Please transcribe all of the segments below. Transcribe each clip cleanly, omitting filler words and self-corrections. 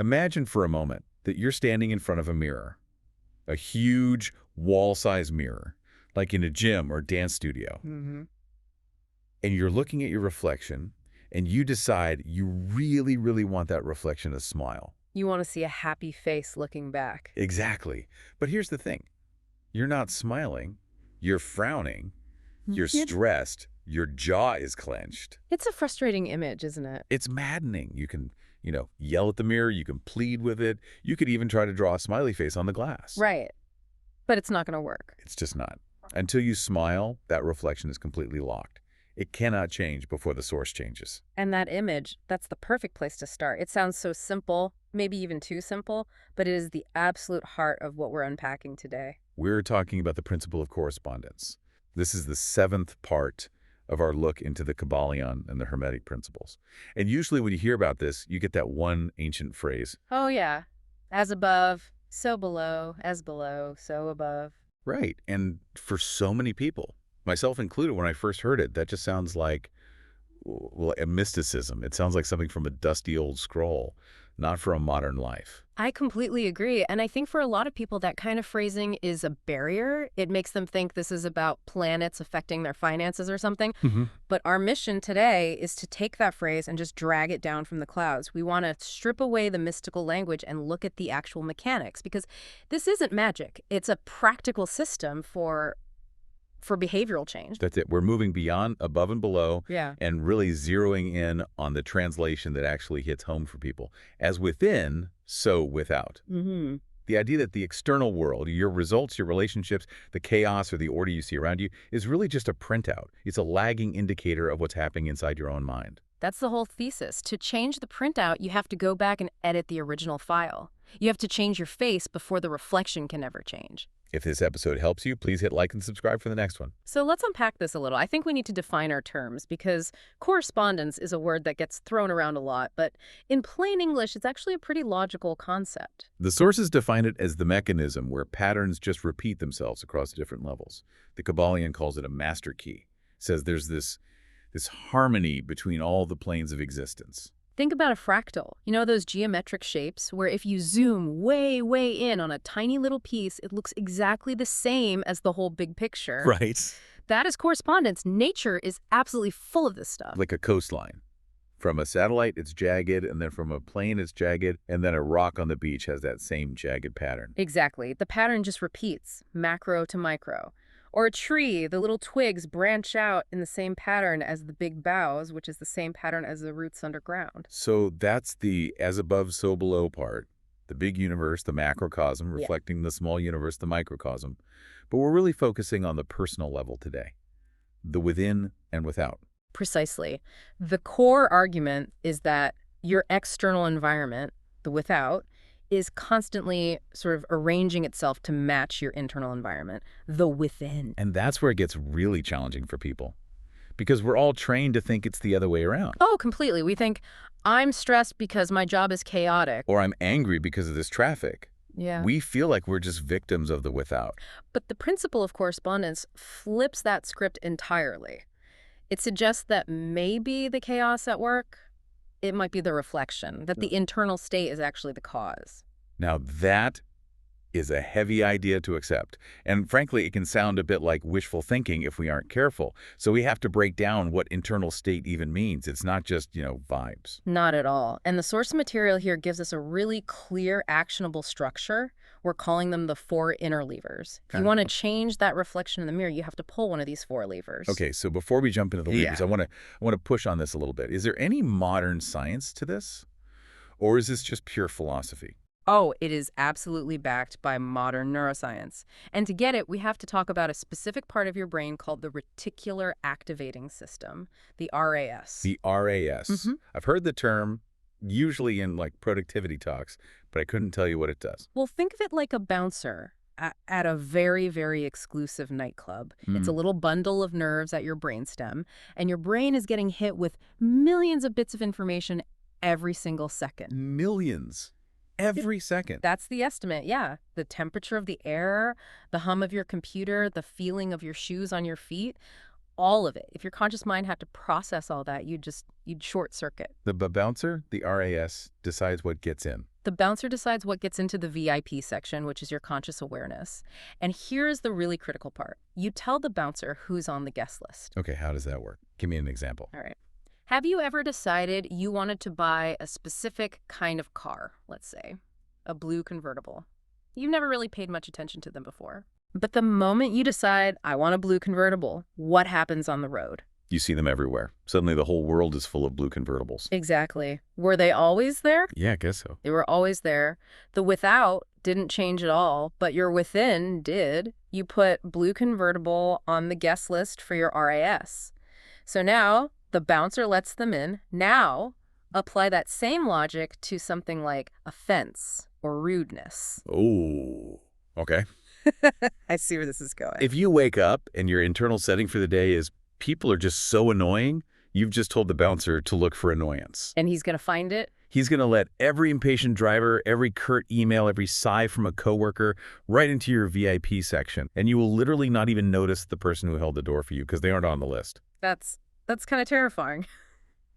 Imagine for a moment that you're standing in front of a mirror, a huge wall-sized mirror, like in a gym or dance studio. Mm-hmm. And you're looking at your reflection, and you decide you really, really want that reflection to smile. You want to see a happy face looking back. Exactly. But here's the thing. You're not smiling. You're frowning. You're stressed. Your jaw is clenched. It's a frustrating image, isn't it? It's maddening. You can, yell at the mirror. You can plead with it. You could even try to draw a smiley face on the glass. Right. But it's not going to work. It's just not. Until you smile, that reflection is completely locked. It cannot change before the source changes. And that image, that's the perfect place to start. It sounds so simple, maybe even too simple, but it is the absolute heart of what we're unpacking today. We're talking about the principle of correspondence. This is the 7th part of our look into the Kybalion and the Hermetic principles. And usually when you hear about this, you get that one ancient phrase. Oh, yeah. As above, so below, as below, so above. Right. And for so many people, myself included, when I first heard it, that just sounds like, well, a mysticism. It sounds like something from a dusty old scroll, not for a modern life. I completely agree. And I think for a lot of people, that kind of phrasing is a barrier. It makes them think this is about planets affecting their finances or something. Mm-hmm. But our mission today is to take that phrase and just drag it down from the clouds. We want to strip away the mystical language and look at the actual mechanics, because this isn't magic. It's a practical system for behavioral change. That's it. We're moving beyond above and below and really zeroing in on the translation that actually hits home for people. As within, so without. Mm-hmm. The idea that the external world, your results, your relationships, the chaos or the order you see around you is really just a printout. It's a lagging indicator of what's happening inside your own mind. That's the whole thesis. To change the printout, you have to go back and edit the original file. You have to change your face before the reflection can ever change. If this episode helps you, please hit like and subscribe for the next one. So let's unpack this a little. I think we need to define our terms, because correspondence is a word that gets thrown around a lot, but in plain English, it's actually a pretty logical concept. The sources define it as the mechanism where patterns just repeat themselves across different levels. The Kybalion calls it a master key. It says there's this harmony between all the planes of existence. Think about a fractal. You know those geometric shapes where if you zoom way, way in on a tiny little piece, it looks exactly the same as the whole big picture? Right. That is correspondence. Nature is absolutely full of this stuff. Like a coastline. From a satellite, it's jagged, and then from a plane, it's jagged, and then a rock on the beach has that same jagged pattern. Exactly. The pattern just repeats, macro to micro. Or a tree, the little twigs branch out in the same pattern as the big boughs, which is the same pattern as the roots underground. So that's the as above, so below part. The big universe, the macrocosm, reflecting the small universe, the microcosm. But we're really focusing on the personal level today. The within and without. Precisely. The core argument is that your external environment, the without, is constantly sort of arranging itself to match your internal environment, the within. And that's where it gets really challenging for people, because we're all trained to think it's the other way around. Oh, completely. We think, I'm stressed because my job is chaotic. Or I'm angry because of this traffic. Yeah. We feel like we're just victims of the without. But the principle of correspondence flips that script entirely. It suggests that maybe the chaos at work, it might be the reflection, that the internal state is actually the cause. Now that is a heavy idea to accept. And frankly, it can sound a bit like wishful thinking if we aren't careful. So we have to break down what internal state even means. It's not just, vibes. Not at all. And the source material here gives us a really clear, actionable structure. We're calling them the 4 inner levers. If you want to change that reflection in the mirror, you have to pull one of these 4 levers. Okay, so before we jump into the levers, I want to push on this a little bit. Is there any modern science to this? Or is this just pure philosophy? Oh, it is absolutely backed by modern neuroscience. And to get it, we have to talk about a specific part of your brain called the reticular activating system, the RAS. The RAS. Mm-hmm. I've heard the term, usually in productivity talks, but I couldn't tell you what it does. Well, think of it like a bouncer at a very, very exclusive nightclub. It's a little bundle of nerves at your brainstem, and your brain is getting hit with millions of bits of information every single second. Millions. Every second. That's the estimate, yeah. The temperature of the air, the hum of your computer, the feeling of your shoes on your feet, all of it. If your conscious mind had to process all that, you'd short circuit. The bouncer, the RAS, decides what gets in. The bouncer decides what gets into the VIP section, which is your conscious awareness. And here's the really critical part. You tell the bouncer who's on the guest list. Okay, how does that work? Give me an example. All right. Have you ever decided you wanted to buy a specific kind of car, let's say, a blue convertible? You've never really paid much attention to them before. But the moment you decide, I want a blue convertible, what happens on the road? You see them everywhere. Suddenly the whole world is full of blue convertibles. Exactly. Were they always there? Yeah, I guess so. They were always there. The without didn't change at all, but your within did. You put blue convertible on the guest list for your RAS. So now the bouncer lets them in. Now apply that same logic to something like offense or rudeness. Oh, okay. I see where this is going. If you wake up and your internal setting for the day is people are just so annoying, you've just told the bouncer to look for annoyance. And he's going to find it? He's going to let every impatient driver, every curt email, every sigh from a coworker right into your VIP section. And you will literally not even notice the person who held the door for you because they aren't on the list. That's kind of terrifying.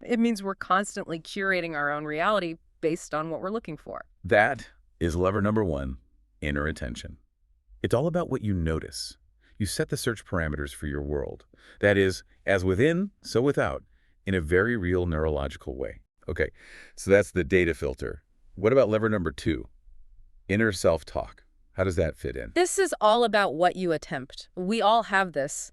It means we're constantly curating our own reality based on what we're looking for. That is lever number 1, inner attention. It's all about what you notice. You set the search parameters for your world. That is, as within, so without, in a very real neurological way. Okay, so that's the data filter. What about lever number 2? Inner self-talk. How does that fit in? This is all about what you attempt. We all have this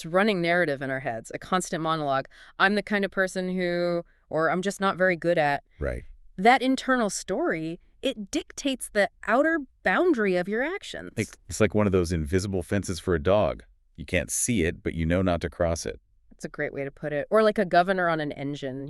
running narrative in our heads, a constant monologue. I'm the kind of person who, or I'm just not very good at. Right. That internal story, it dictates the outer boundary of your actions. It's like one of those invisible fences for a dog. You can't see it, but you know not to cross it. That's a great way to put it. Or like a governor on an engine,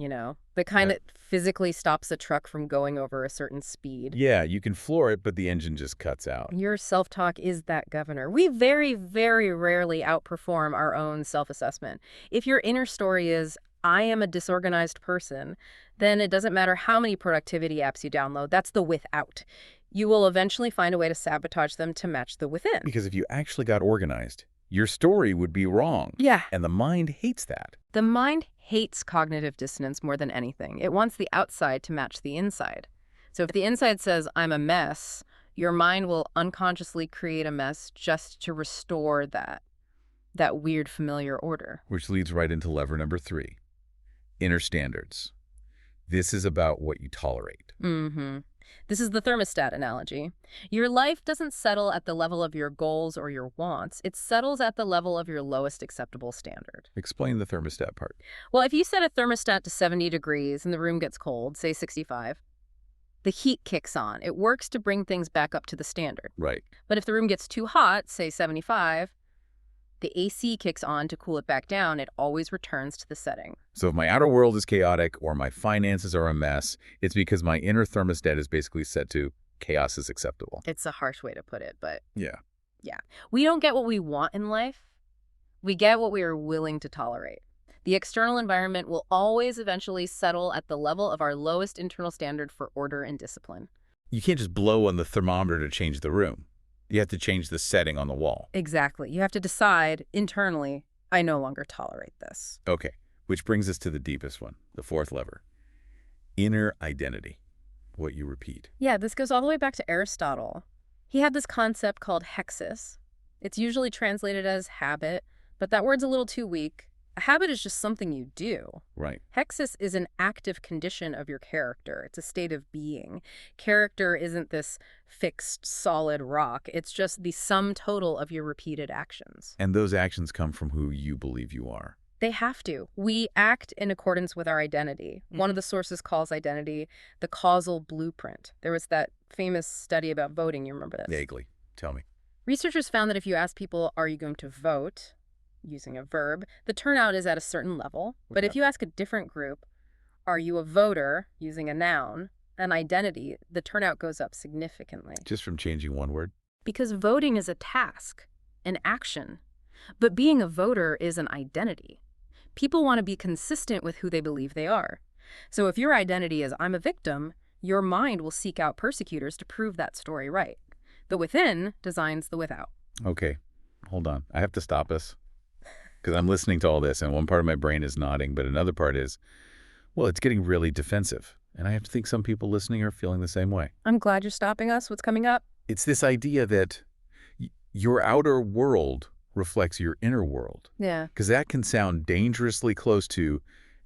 the kind that physically stops a truck from going over a certain speed. Yeah, you can floor it, but the engine just cuts out. Your self-talk is that governor. We very, very rarely outperform our own self-assessment. If your inner story is, I am a disorganized person, then it doesn't matter how many productivity apps you download. That's the without. You will eventually find a way to sabotage them to match the within. Because if you actually got organized, your story would be wrong. Yeah. And the mind hates that. The mind hates cognitive dissonance more than anything. It wants the outside to match the inside. So if the inside says, I'm a mess, your mind will unconsciously create a mess just to restore that weird familiar order. Which leads right into lever number 3, inner standards. This is about what you tolerate. Mm-hmm. This is the thermostat analogy. Your life doesn't settle at the level of your goals or your wants. It settles at the level of your lowest acceptable standard. Explain the thermostat part. Well, if you set a thermostat to 70 degrees and the room gets cold, say 65, the heat kicks on. It works to bring things back up to the standard. Right. But if the room gets too hot, say 75, the AC kicks on to cool it back down. It always returns to the setting. So if my outer world is chaotic or my finances are a mess, it's because my inner thermostat is basically set to chaos is acceptable. It's a harsh way to put it, but Yeah. we don't get what we want in life. We get what we are willing to tolerate. The external environment will always eventually settle at the level of our lowest internal standard for order and discipline. You can't just blow on the thermometer to change the room. You have to change the setting on the wall. Exactly. You have to decide internally, I no longer tolerate this. Okay, which brings us to the deepest one, the 4th lever. Inner identity, what you repeat. Yeah, this goes all the way back to Aristotle. He had this concept called hexis. It's usually translated as habit, but that word's a little too weak. A habit is just something you do. Right. Hexis is an active condition of your character. It's a state of being. Character isn't this fixed, solid rock. It's just the sum total of your repeated actions. And those actions come from who you believe you are. They have to. We act in accordance with our identity. One of the sources calls identity the causal blueprint. There was that famous study about voting. You remember this? Vaguely. Tell me. Researchers found that if you ask people, are you going to vote, using a verb, the turnout is at a certain level. But if you ask a different group, are you a voter, using a noun, an identity, the turnout goes up significantly. Just from changing one word? Because voting is a task, an action. But being a voter is an identity. People want to be consistent with who they believe they are. So if your identity is I'm a victim, your mind will seek out persecutors to prove that story right. The within designs the without. Okay, hold on. I have to stop us. Because I'm listening to all this, and one part of my brain is nodding, but another part is, well, it's getting really defensive. And I have to think some people listening are feeling the same way. I'm glad you're stopping us. What's coming up? It's this idea that your outer world reflects your inner world. Yeah. Because that can sound dangerously close to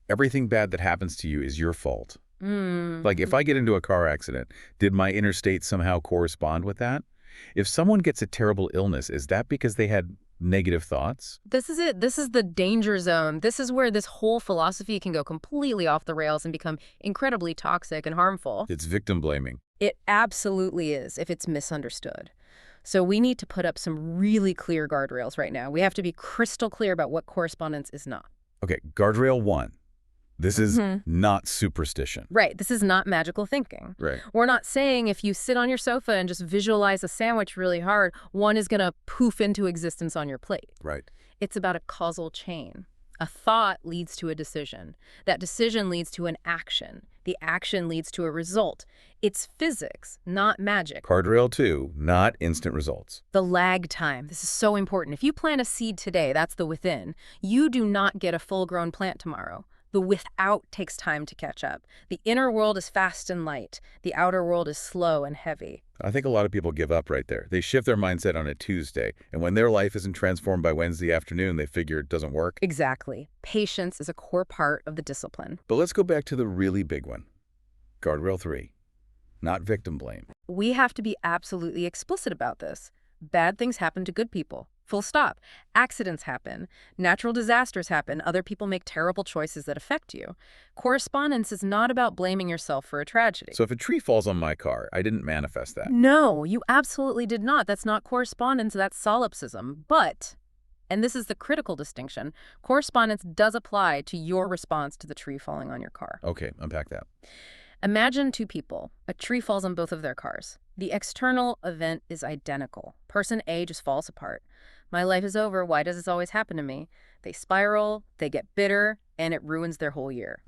everything bad that happens to you is your fault. Like if I get into a car accident, did my inner state somehow correspond with that? If someone gets a terrible illness, is that because they had negative thoughts? This is it. This is the danger zone. This is where this whole philosophy can go completely off the rails and become incredibly toxic and harmful. It's victim blaming. It absolutely is if it's misunderstood. So we need to put up some really clear guardrails right now. We have to be crystal clear about what correspondence is not. Okay, guardrail 1. This is not superstition. Right. This is not magical thinking. Right. We're not saying if you sit on your sofa and just visualize a sandwich really hard, one is going to poof into existence on your plate. Right. It's about a causal chain. A thought leads to a decision. That decision leads to an action. The action leads to a result. It's physics, not magic. Guardrail 2, not instant results. The lag time. This is so important. If you plant a seed today, that's the within. You do not get a full-grown plant tomorrow. The without takes time to catch up. The inner world is fast and light. The outer world is slow and heavy. I think a lot of people give up right there. They shift their mindset on a Tuesday, and when their life isn't transformed by Wednesday afternoon, they figure it doesn't work. Exactly. Patience is a core part of the discipline. But let's go back to the really big one. Guardrail 3, not victim blame. We have to be absolutely explicit about this. Bad things happen to good people. Full stop. Accidents happen. Natural disasters happen. Other people make terrible choices that affect you. Correspondence is not about blaming yourself for a tragedy. So if a tree falls on my car, I didn't manifest that. No, you absolutely did not. That's not correspondence. That's solipsism. But, and this is the critical distinction, correspondence does apply to your response to the tree falling on your car. Okay, unpack that. Imagine two people. A tree falls on both of their cars. The external event is identical. Person A just falls apart. My life is over. Why does this always happen to me? They spiral, they get bitter, and it ruins their whole year.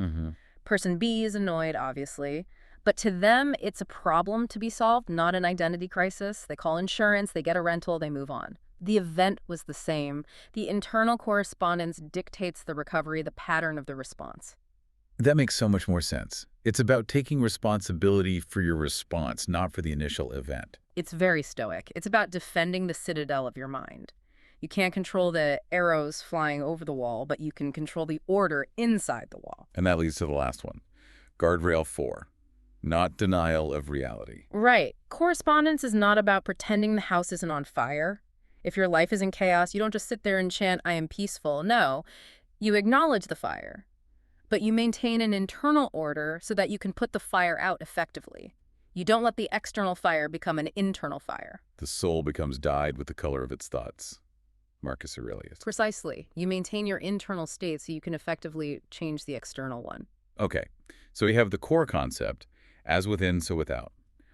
Person B is annoyed, obviously. But to them, it's a problem to be solved, not an identity crisis. They call insurance, they get a rental, they move on. The event was the same. The internal correspondence dictates the recovery, the pattern of the response. That makes so much more sense. It's about taking responsibility for your response, not for the initial event. It's very stoic. It's about defending the citadel of your mind. You can't control the arrows flying over the wall, but you can control the order inside the wall. And that leads to the last one. Guardrail 4, not denial of reality. Right. Correspondence is not about pretending the house isn't on fire. If your life is in chaos, you don't just sit there and chant, I am peaceful. No, you acknowledge the fire, but you maintain an internal order so that you can put the fire out effectively. You don't let the external fire become an internal fire. The soul becomes dyed with the color of its thoughts. Marcus Aurelius. Precisely. You maintain your internal state so you can effectively change the external one. Okay, so we have the core concept, as within, so without.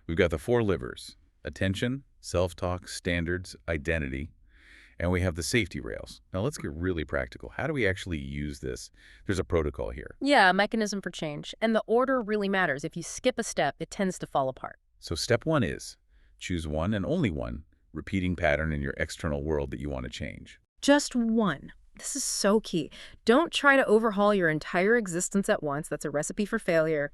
We've got the 4 livers, attention, self-talk, standards, identity, and we have the safety rails. Now let's get really practical. How do we actually use this? There's a protocol here. Yeah, a mechanism for change. And the order really matters. If you skip a step, it tends to fall apart. So step 1 is, choose one and only one repeating pattern in your external world that you want to change. Just one. This is so key. Don't try to overhaul your entire existence at once. That's a recipe for failure.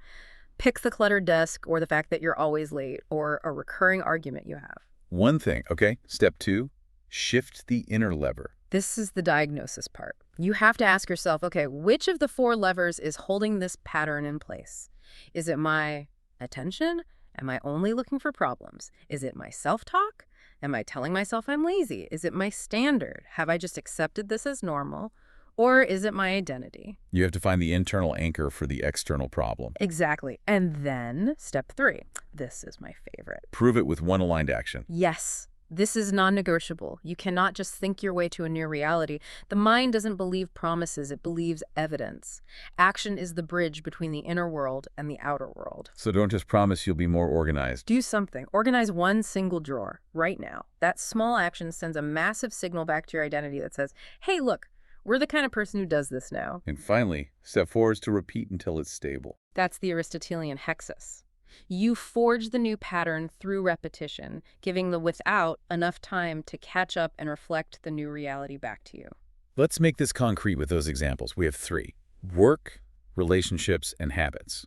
Pick the cluttered desk or the fact that you're always late or a recurring argument you have. One thing, okay? Step 2, shift the inner lever. This is the diagnosis part. You have to ask yourself, okay, which of the 4 levers is holding this pattern in place? Is it my attention? Am I only looking for problems? Is it my self-talk? Am I telling myself I'm lazy? Is it my standard? Have I just accepted this as normal? Or is it my identity? You have to find the internal anchor for the external problem. Exactly. And then step 3. This is my favorite. Prove it with one aligned action. Yes. This is non-negotiable. You cannot just think your way to a new reality. The mind doesn't believe promises, it believes evidence. Action is the bridge between the inner world and the outer world. So don't just promise you'll be more organized. Do something. Organize one single drawer right now. That small action sends a massive signal back to your identity that says, hey, look, we're the kind of person who does this now. And finally, step 4 is to repeat until it's stable. That's the Aristotelian hexis. You forge the new pattern through repetition, giving the without enough time to catch up and reflect the new reality back to you. Let's make this concrete with those examples. We have 3. Work, relationships, and habits.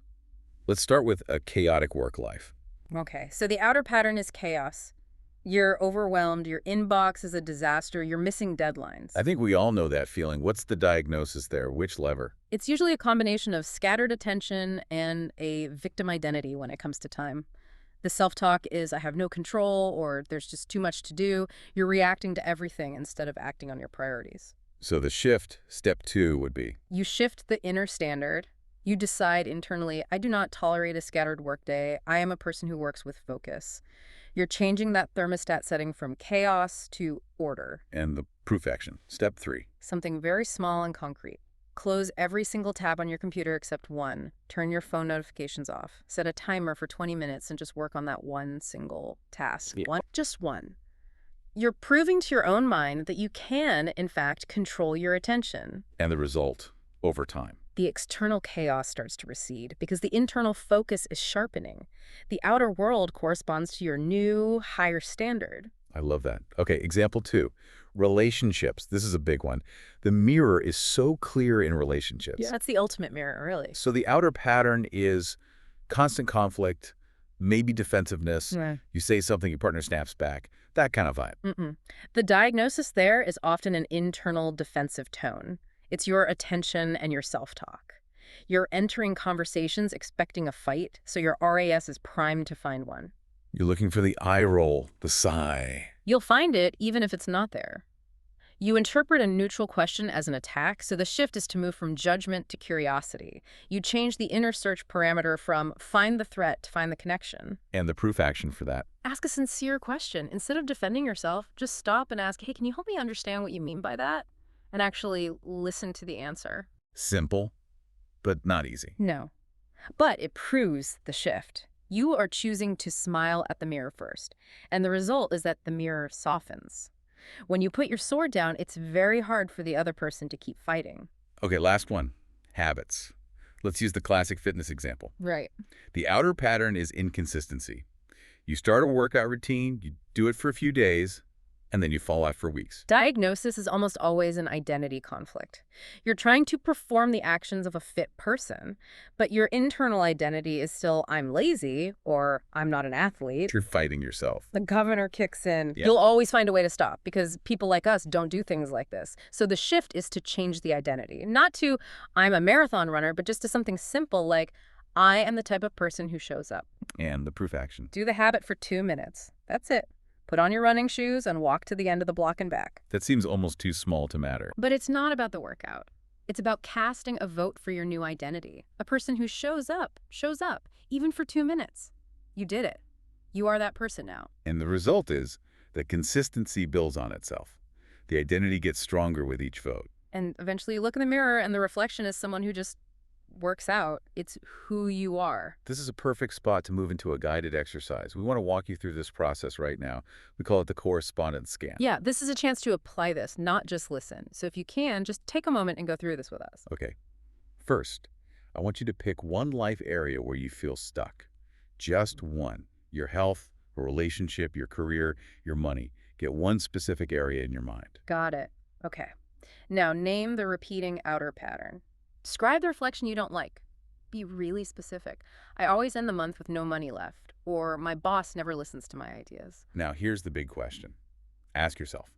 Let's start with a chaotic work life. Okay, so the outer pattern is chaos. You're overwhelmed, your inbox is a disaster, you're missing deadlines. I think we all know that feeling. What's the diagnosis there? Which lever? It's usually a combination of scattered attention and a victim identity when it comes to time. The self-talk is, I have no control, or there's just too much to do. You're reacting to everything instead of acting on your priorities. So the shift, step 2, would be? You shift the inner standard. You decide internally, I do not tolerate a scattered workday. I am a person who works with focus. You're changing that thermostat setting from chaos to order. And the proof action, step 3. Something very small and concrete. Close every single tab on your computer except one. Turn your phone notifications off. Set a timer for 20 minutes and just work on that one single task. Yeah. Just one. You're proving to your own mind that you can, in fact, control your attention. And the result, over time. The external chaos starts to recede because the internal focus is sharpening. The outer world corresponds to your new, higher standard. I love that. Okay, example 2. Relationships. This is a big one. The mirror is so clear in relationships. Yeah, that's the ultimate mirror, really. So the outer pattern is constant conflict, maybe defensiveness. Yeah. You say something, your partner snaps back. That kind of vibe. The diagnosis there is often an internal defensive tone. It's your attention and your self-talk. You're entering conversations expecting a fight, so your RAS is primed to find one. You're looking for the eye roll, the sigh. You'll find it even if it's not there. You interpret a neutral question as an attack, so the shift is to move from judgment to curiosity. You change the inner search parameter from find the threat to find the connection. And the proof action for that. Ask a sincere question. Instead of defending yourself, just stop and ask, hey, can you help me understand what you mean by that? And actually listen to the answer. Simple, but not easy. No. But it proves the shift. You are choosing to smile at the mirror first, and the result is that the mirror softens. When you put your sword down, it's very hard for the other person to keep fighting. Okay, last one. Habits. Let's use the classic fitness example. Right. The outer pattern is inconsistency. You start a workout routine, you do it for a few days, and then you fall off for weeks. Diagnosis is almost always an identity conflict. You're trying to perform the actions of a fit person, but your internal identity is still, I'm lazy, or I'm not an athlete. You're fighting yourself. The governor kicks in. Yeah. You'll always find a way to stop because people like us don't do things like this. So the shift is to change the identity. Not to, I'm a marathon runner, but just to something simple like, I am the type of person who shows up. And the proof action. Do the habit for 2 minutes. That's it. Put on your running shoes and walk to the end of the block and back. That seems almost too small to matter. But it's not about the workout. It's about casting a vote for your new identity. A person who shows up, even for 2 minutes. You did it. You are that person now. And the result is that consistency builds on itself. The identity gets stronger with each vote. And eventually you look in the mirror and the reflection is someone who just works out. It's who you are. This is a perfect spot to move into a guided exercise. We want to walk you through this process right now. We call it the correspondence scan. Yeah, this is a chance to apply this, not just listen. So if you can, just take a moment and go through this with us. Okay. First, I want you to pick one life area where you feel stuck. Just one. Your health, a relationship, your career, your money. Get one specific area in your mind. Got it. Okay. Now name the repeating outer pattern. Describe the reflection you don't like. Be really specific. I always end the month with no money left, or my boss never listens to my ideas. Now, here's the big question. Ask yourself,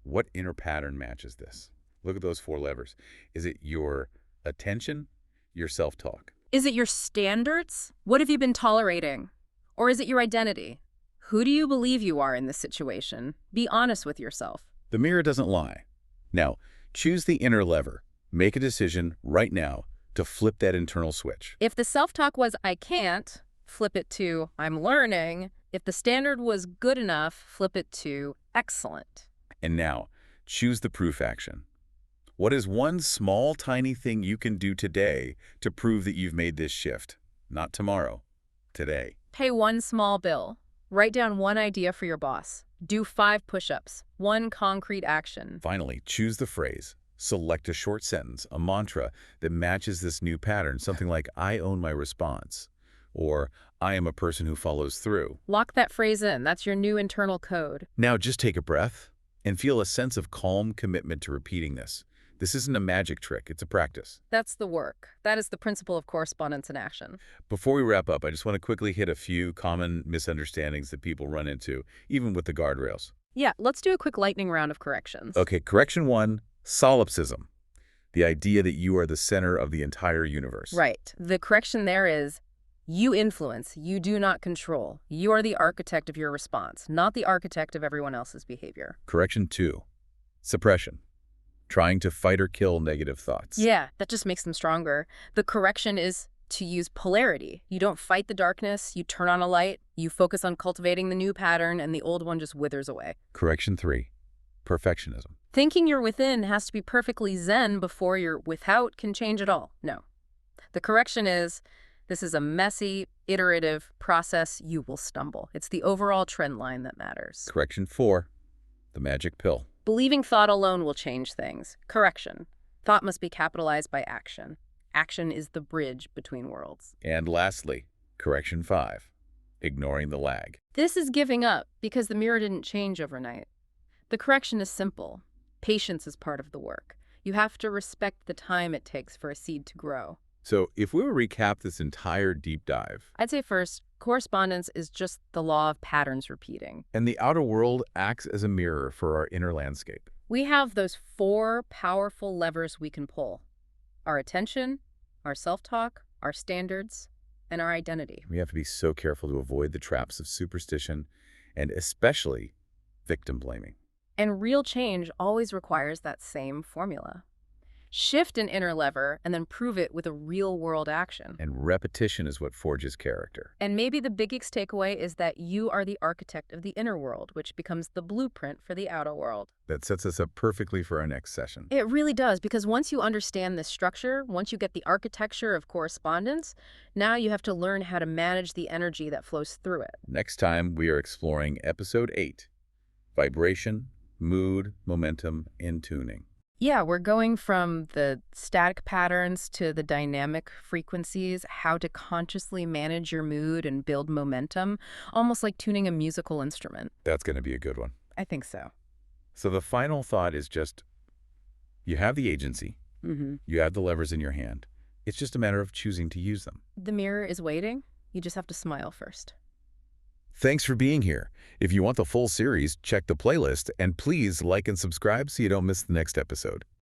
what inner pattern matches this? Look at those 4 levers. Is it your attention, your self-talk? Is it your standards? What have you been tolerating? Or is it your identity? Who do you believe you are in this situation? Be honest with yourself. The mirror doesn't lie. Now, choose the inner lever. Make a decision right now to flip that internal switch. If the self-talk was, I can't, flip it to, I'm learning. If the standard was good enough, flip it to, excellent. And now, choose the proof action. What is one small, tiny thing you can do today to prove that you've made this shift? Not tomorrow, today. Pay one small bill. Write down one idea for your boss. Do 5 push-ups. One concrete action. Finally, choose the phrase. Select a short sentence, a mantra that matches this new pattern, something like, I own my response, or I am a person who follows through. Lock that phrase in. That's your new internal code. Now just take a breath and feel a sense of calm commitment to repeating this. This isn't a magic trick, it's a practice. That's the work. That is the principle of correspondence in action. Before we wrap up, I just want to quickly hit a few common misunderstandings that people run into, even with the guardrails. Yeah, let's do a quick lightning round of corrections. Okay, correction 1, solipsism. The idea that you are the center of the entire universe. Right. The correction there is, you influence, you do not control. You are the architect of your response, not the architect of everyone else's behavior. Correction 2, suppression. Trying to fight or kill negative thoughts. Yeah, that just makes them stronger. The correction is to use polarity. You don't fight the darkness, you turn on a light, you focus on cultivating the new pattern, and the old one just withers away. Correction 3, perfectionism. Thinking your within has to be perfectly zen before your without can change it all. No. The correction is, this is a messy, iterative process. You will stumble. It's the overall trend line that matters. Correction 4, the magic pill. Believing thought alone will change things. Correction. Thought must be capitalized by action. Action is the bridge between worlds. And lastly, correction 5, ignoring the lag. This is giving up because the mirror didn't change overnight. The correction is simple. Patience is part of the work. You have to respect the time it takes for a seed to grow. So if we were to recap this entire deep dive, I'd say first, correspondence is just the law of patterns repeating. and the outer world acts as a mirror for our inner landscape. We have those 4 powerful levers we can pull. Our attention, our self-talk, our standards, and our identity. We have to be so careful to avoid the traps of superstition and especially victim blaming. And real change always requires that same formula. Shift an inner lever and then prove it with a real-world action. And repetition is what forges character. And maybe the biggest takeaway is that you are the architect of the inner world, which becomes the blueprint for the outer world. That sets us up perfectly for our next session. It really does, because once you understand this structure, once you get the architecture of correspondence, now you have to learn how to manage the energy that flows through it. Next time, we are exploring Episode 8, Vibration, Mood, Momentum, and Tuning. Yeah, we're going from the static patterns to the dynamic frequencies, how to consciously manage your mood and build momentum, almost like tuning a musical instrument. That's going to be a good one. I think so. So the final thought is just, you have the agency, you have the levers in your hand. It's just a matter of choosing to use them. The mirror is waiting. You just have to smile first. Thanks for being here. If you want the full series, check the playlist, and please like and subscribe so you don't miss the next episode.